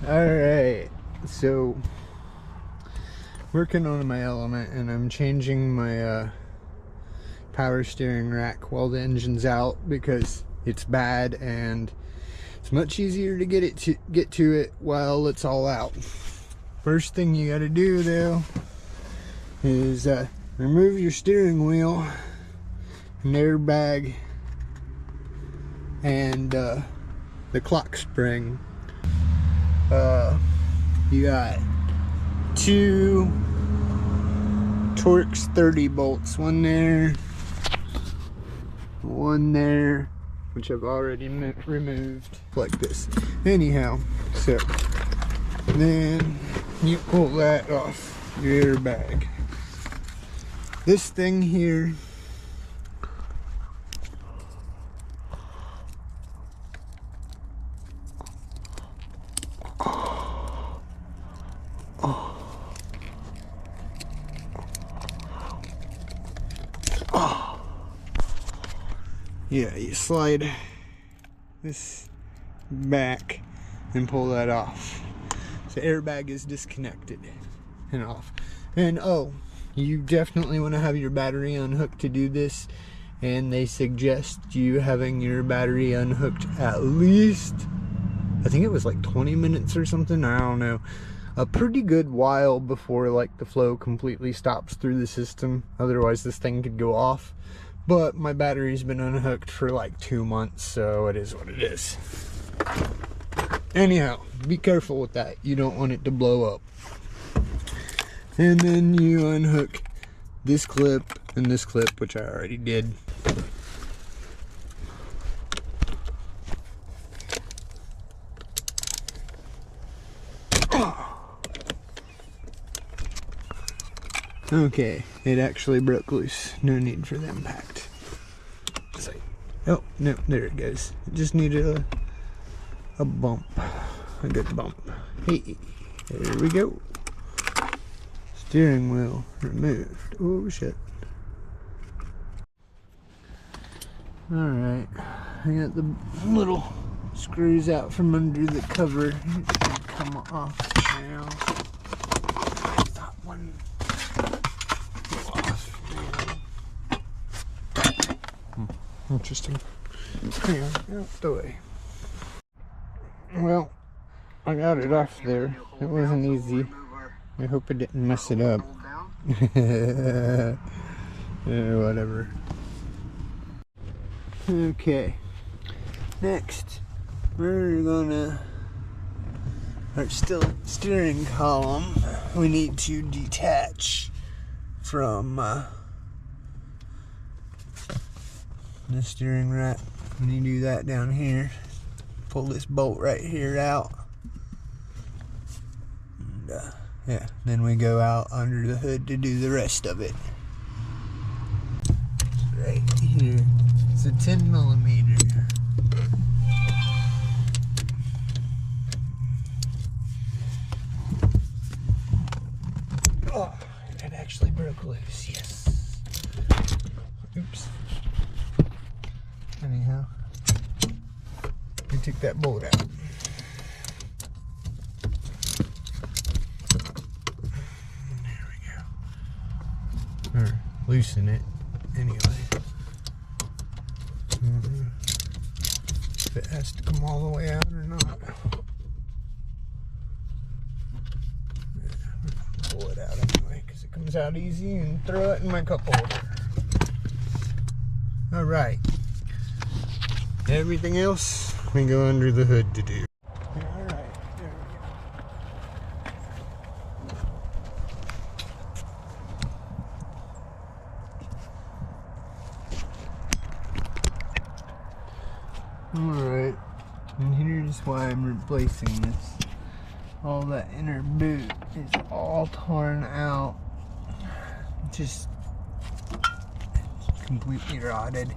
Alright, so working on my element, and I'm changing my power steering rack while the engine's out because it's bad and it's much easier to get to it while it's all out. First thing you gotta do though is remove your steering wheel, an airbag, and the clock spring. You got 2 Torx 30 bolts, one there, one there, which I've already removed, like this. Anyhow, so then you pull that off your airbag. This thing here yeah, you slide this back and pull that off. So airbag is disconnected and off. And oh, you definitely want to have your battery unhooked to do this, and they suggest you having your battery unhooked at least, I think it was like 20 minutes or something, I don't know, a pretty good while before like the flow completely stops through the system. Otherwise this thing could go off. But my battery's been unhooked for like 2 months, so it is what it is. Anyhow, be careful with that. You don't want it to blow up. And then you unhook this clip and this clip, which I already did. Okay, it actually broke loose. No need for them packed. Oh, no, there it goes. It just needed a bump. A good bump. Hey, there we go. Steering wheel removed. Oh, shit. Alright, I got the little screws out from under the cover. It should come off now. That one. Interesting. Hang on, out the way. Well, I got it off there. It wasn't easy. I hope I didn't mess it up. Yeah, whatever. Okay. Next, we're gonna our steering column. We need to detach from the steering rack. When you do that down here, pull this bolt right here out, and yeah, then we go out under the hood to do the rest of it. Right here, it's a 10mm. Oh, it actually broke loose. Yes. Oops. Anyhow, we took that bolt out. There we go. Or loosen it anyway. If it has to come all the way out or not. Pull it out anyway because it comes out easy, and throw it in my cup holder. Alright. Everything else we go under the hood to do. Alright, there we go. Alright, and here's why I'm replacing this. All that inner boot is all torn out. Just completely rotted.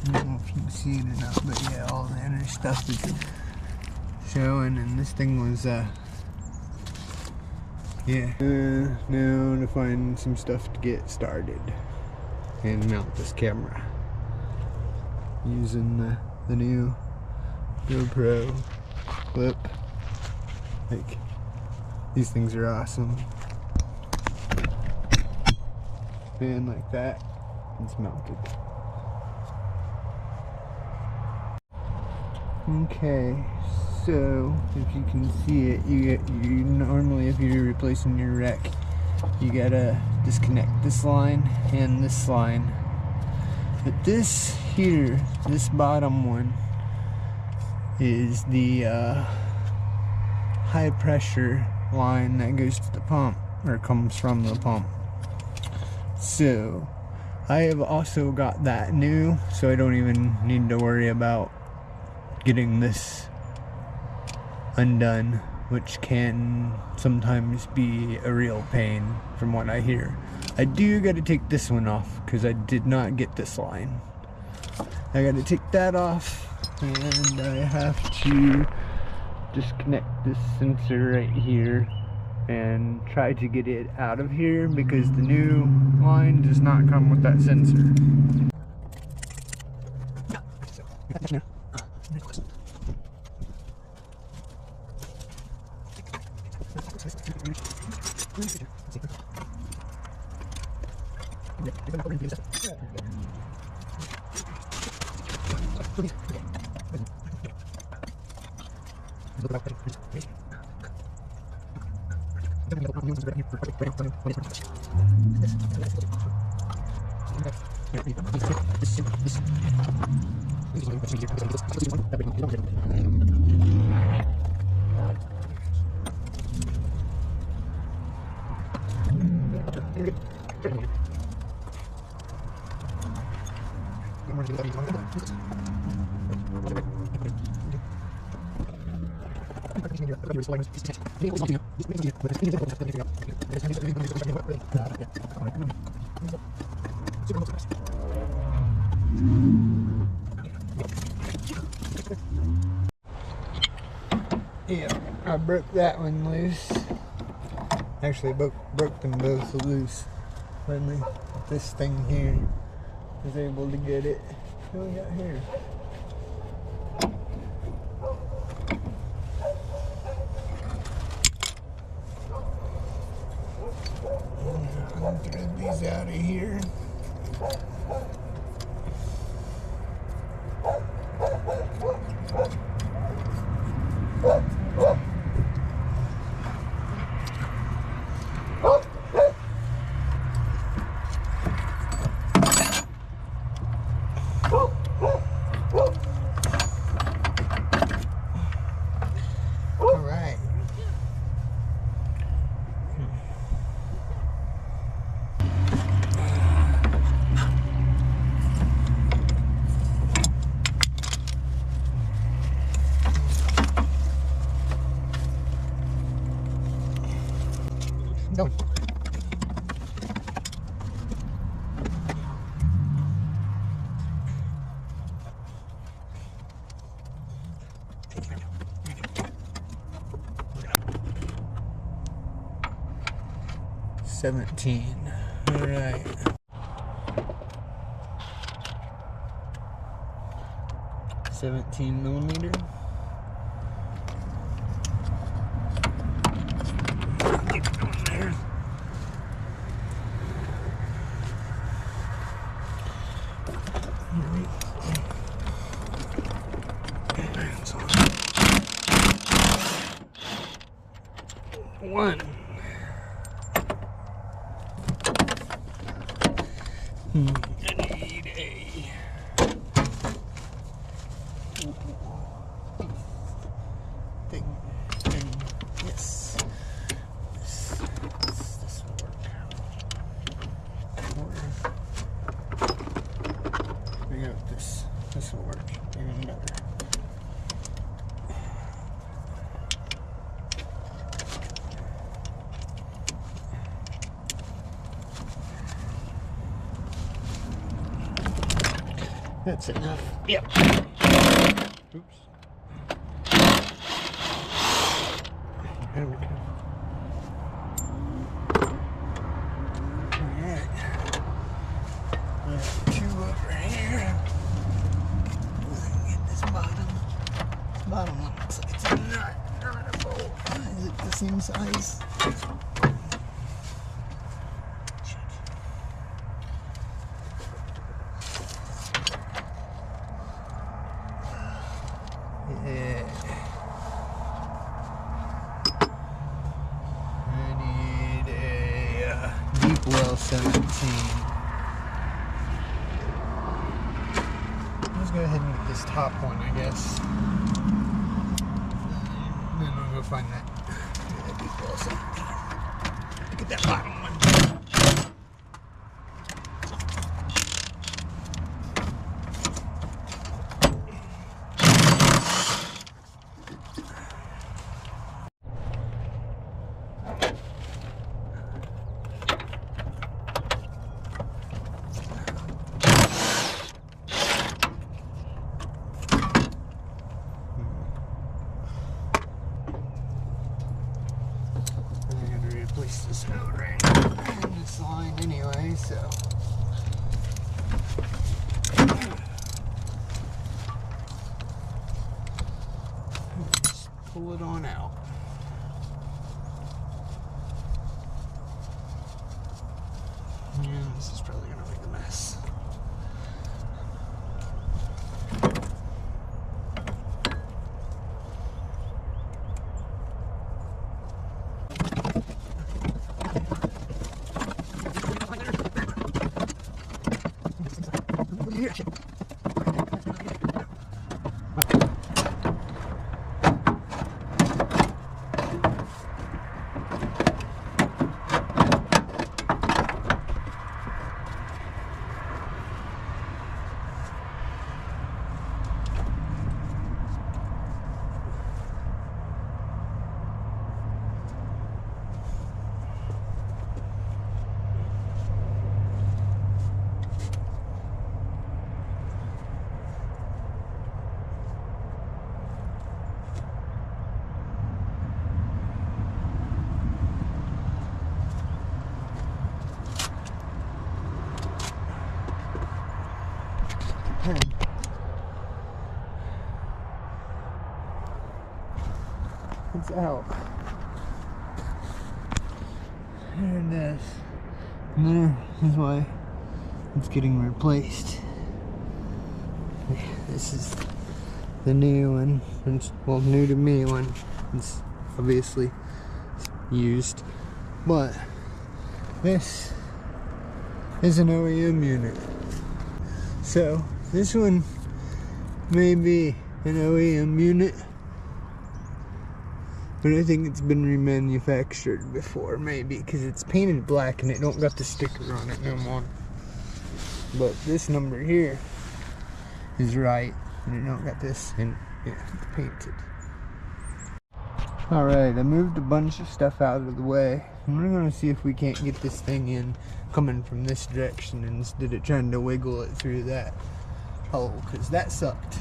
I don't know if you can see it or not, but yeah, all the inner stuff is showing, and this thing was, yeah. Now to find some stuff to get started and mount this camera using the new GoPro clip. Like, these things are awesome. And like that, it's mounted. Okay, so if you can see it, you normally, if you're replacing your rec, you gotta disconnect this line and this line. But this here, this bottom one, is the high pressure line that goes to the pump, or comes from the pump. So I have also got that new, so I don't even need to worry about getting this undone, which can sometimes be a real pain from what I hear. I do got to take this one off because I did not get this line. I got to take that off, and I have to disconnect this sensor right here and try to get it out of here because the new line does not come with that sensor. Yeah, I broke that one loose. Actually, broke them both loose. Finally, this thing here was able to get it. What do we got here? I'm gonna thread these out of here. Alright. Go. $17. All right. $17mm. Get it on there. One. I need a thing. Yes. This will work. We got this. This will work even better. That's enough. Yep. Oops. There we go. Alright. There's two over here. Get this bottom. This bottom one looks like it's a nut. about the same size. Yeah. I need a deep well 17. Let's go ahead and get this top one, I guess. And then we'll go find that deep well 17. Get that bottom one. Replace this O-ring and this line anyway, so just pull it on out. Yeah, this is probably gonna make a mess. Here. It's out. There it is. And there is why it's getting replaced. This is the new one. It's, well, new to me one. It's obviously used. But this is an OEM unit. So this one may be an OEM unit, but I think it's been remanufactured before, maybe, because it's painted black and it don't got the sticker on it no more. But this number here is right, and it don't got this, and yeah, it's painted. Alright, I moved a bunch of stuff out of the way, and we're gonna see if we can't get this thing in coming from this direction instead of trying to wiggle it through that hole, because that sucked.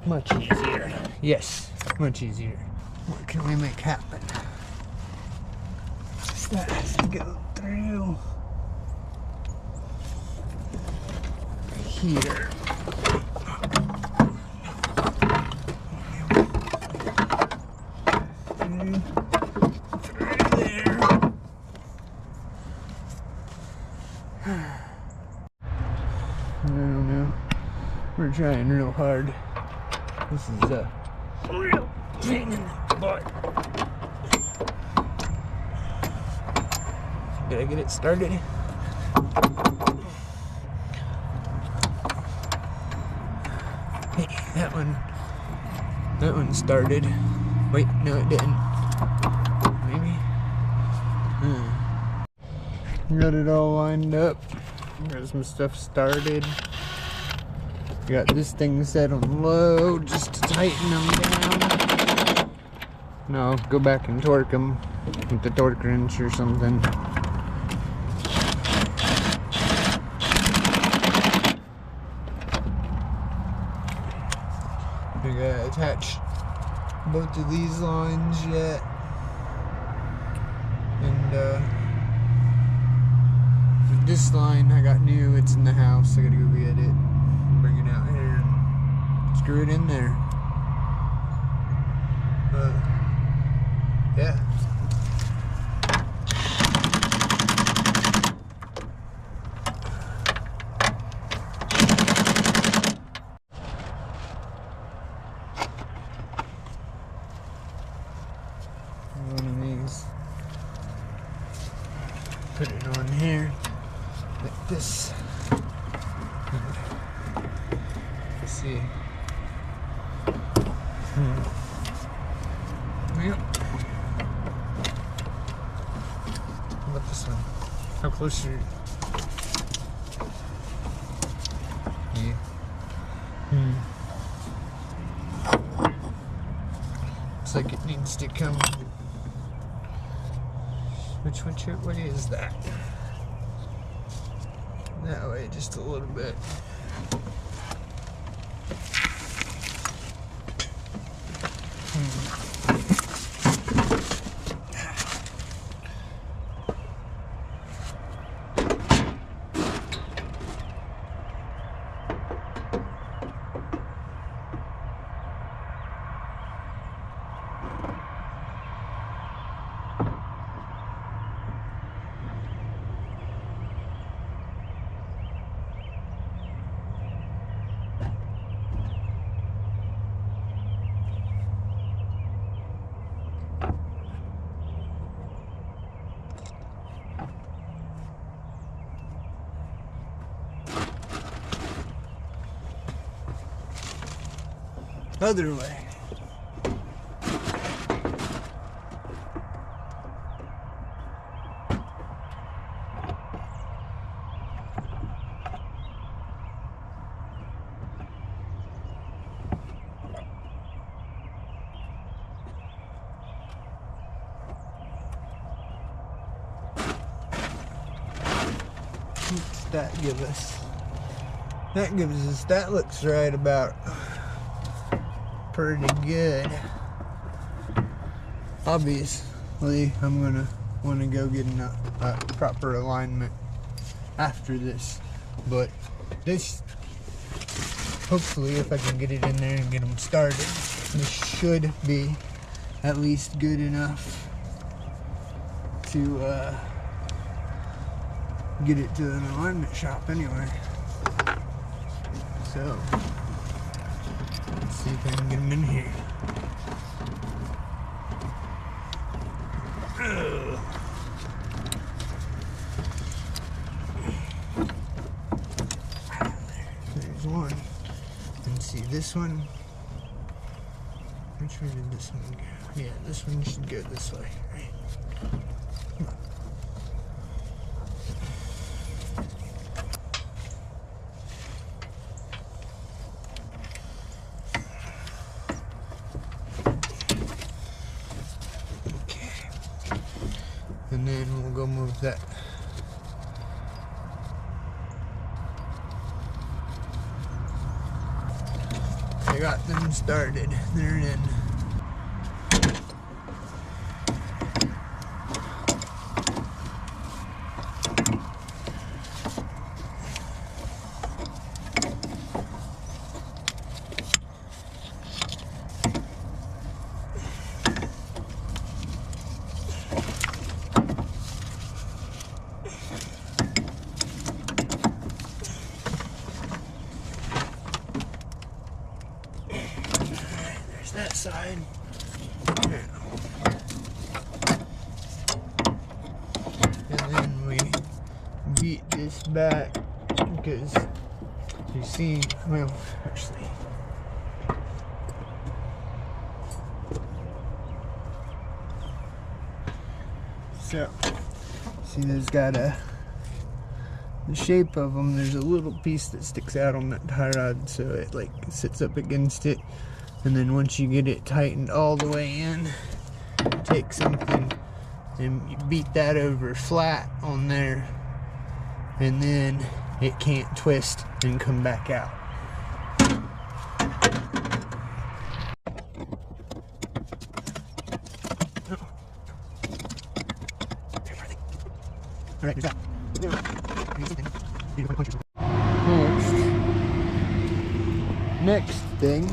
Much easier. Yes, much easier. What can we make happen? That has to go through here. Through there. I don't know. We're trying real hard. This is a real pain in the butt. Did I get it started? Hey, that one started. Wait, no it didn't. Maybe? Got it all lined up. Got some stuff started. Got this thing set on low just to tighten them down. No, go back and torque them with the torque wrench or something. We gotta attach both of these lines yet, and this line I got new. It's in the house. I gotta go get it, bring it out here, and screw it in there. Yeah. One of these. Put it on here like this. Let's see. Yep. How about this one? How close are you? Yeah. Looks like it needs to come. What is that? That way, just a little bit. Other way. What's that give us? That gives us, that looks right about pretty good. Obviously, I'm gonna want to go get a proper alignment after this, but this, hopefully, if I can get it in there and get them started, this should be at least good enough to get it to an alignment shop anyway. So let's see if I can get them in here. There's one. And see this one. Which way did this one go? Yeah, this one should go this way, right? Come on. And then we'll go move that. I got them started. They're in. That side. And then we beat this back because you see, well, actually, so see, there's got the shape of them. There's a little piece that sticks out on that tie rod, so it like sits up against it. And then once you get it tightened all the way in, take something and you beat that over flat on there, and then it can't twist and come back out. Alright, here's that. Next thing,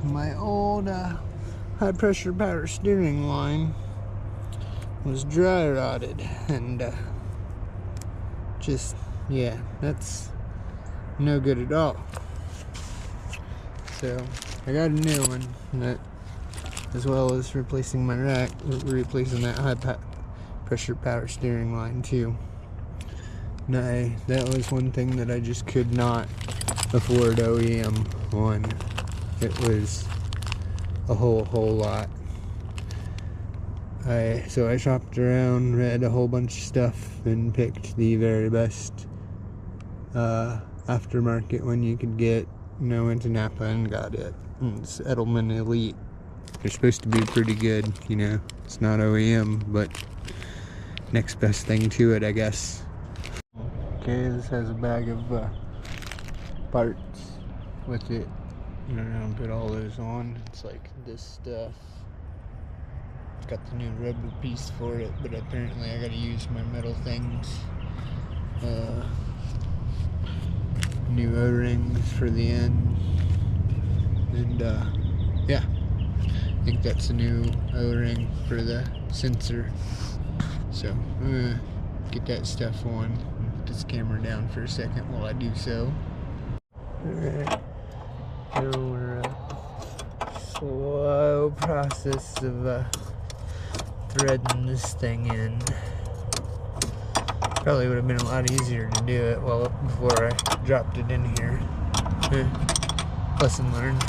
my old high pressure power steering line was dry rotted, and just, yeah, that's no good at all. So I got a new one, that, as well as replacing my rack, replacing that high pressure power steering line too. And that was one thing that I just could not afford OEM on. It was a whole lot. So I shopped around, read a whole bunch of stuff, and picked the very best aftermarket one you could get. Went to Napa and got it. And it's Edelman Elite. They're supposed to be pretty good, It's not OEM, but next best thing to it, I guess. Okay, this has a bag of parts with it. I'll put all those on. It's like this stuff. It's got the new rubber piece for it, but apparently I gotta use my metal things. New O-rings for the end. And yeah, I think that's a new O-ring for the sensor. So I'm gonna get that stuff on. Put this camera down for a second while I do so. Alright, so we're slow process of threading this thing in. Probably would have been a lot easier to do it before I dropped it in here. Lesson learned.